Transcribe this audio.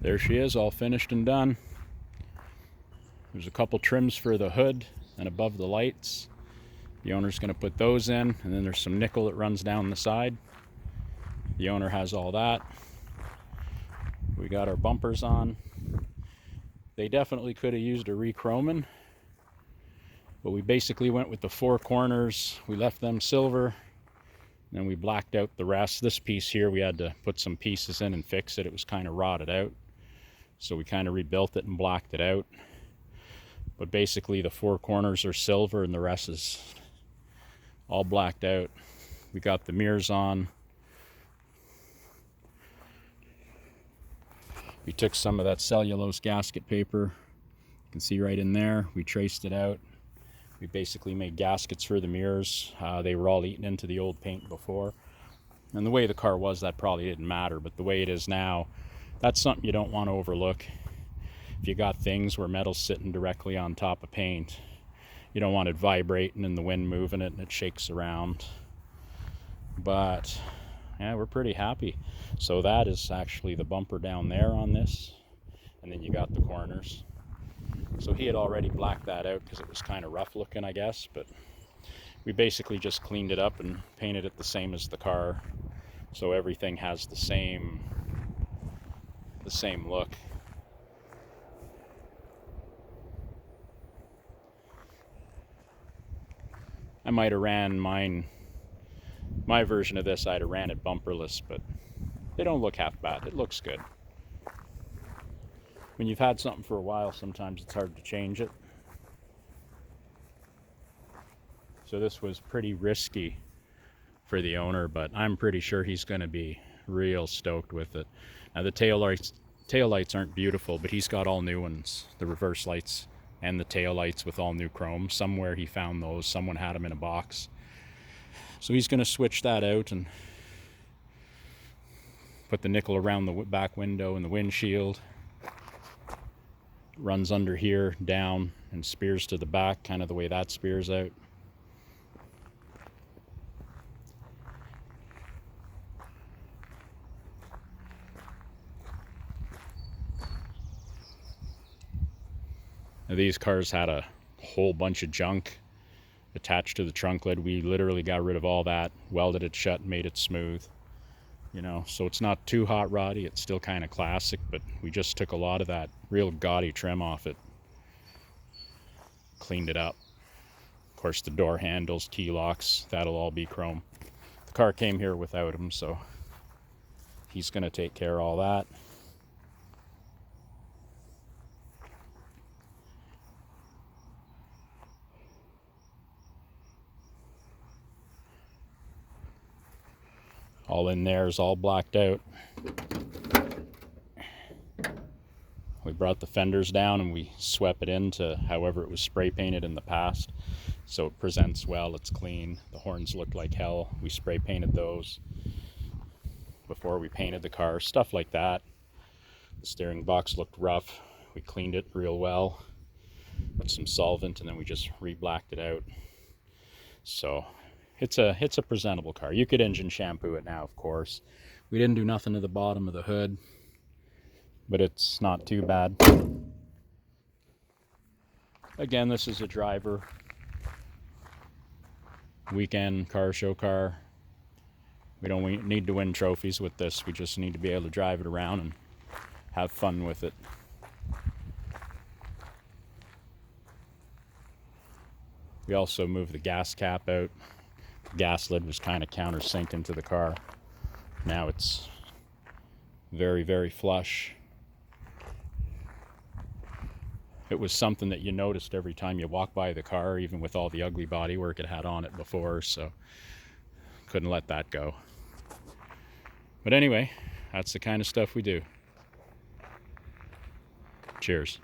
There she is, all finished and done. There's a couple trims for the hood and above the lights. The owner's going to put those in, and then there's some nickel that runs down the side. The owner has all that. We got our bumpers on. They definitely could have used a re-chroming, but we basically went with the four corners. We left them silver, and then we blacked out the rest. This piece here, we had to put some pieces in and fix it. It was kind of rotted out, so we kind of rebuilt it and blacked it out. But basically the four corners are silver and the rest is all blacked out. We got the mirrors on. We took some of that cellulose gasket paper. You can see right in there. We traced it out. We basically made gaskets for the mirrors. They were all eaten into the old paint before. And the way the car was, that probably didn't matter. But the way it is now, that's something you don't want to overlook. If you got things where metal's sitting directly on top of paint, you don't want it vibrating and the wind moving it and it shakes around. But yeah, we're pretty happy. So that is actually the bumper down there on this, and then you got the corners. So he had already blacked that out because it was kind of rough looking, I guess, but we basically just cleaned it up and painted it the same as the car, so everything has the same look. I might have ran my version of this, I'd have ran it bumperless, but they don't look half bad. It looks good. When you've had something for a while, sometimes it's hard to change it. So this was pretty risky for the owner, but I'm pretty sure he's going to be real stoked with it. Now the tail lights aren't beautiful, but he's got all new ones. The reverse lights and the tail lights with all new chrome. Somewhere he found those. Someone had them in a box. So he's going to switch that out and put the nickel around the back window and the windshield. Runs under here, down, and spears to the back, kind of the way that spears out. Now these cars had a whole bunch of junk attached to the trunk lid. We literally got rid of all that, welded it shut, and made it smooth. You know, so it's not too hot roddy. It's still kind of classic, but we just took a lot of that real gaudy trim off it, cleaned it up. Of course, the door handles, key locks, that'll all be chrome. The car came here without them, so he's going to take care of all that. All in there is all blacked out. We brought the fenders down and we swept it into however it was spray painted in the past, so it presents well, it's clean. The horns looked like hell. We spray painted those before we painted the car, stuff like that. The steering box looked rough. We cleaned it real well, put some solvent, and then we just re-blacked it out. So it's a presentable car. You could engine shampoo it now, of course. We didn't do nothing to the bottom of the hood, but it's not too bad. Again, this is a driver weekend car show car. We don't need to win trophies with this. We just need to be able to drive it around and have fun with it. We also moved the gas cap out. The gas lid was kind of countersinking to the car. Now it's very, very flush. It was something that you noticed every time you walk by the car, even with all the ugly bodywork it had on it before, so couldn't let that go. But anyway, that's the kind of stuff we do. Cheers.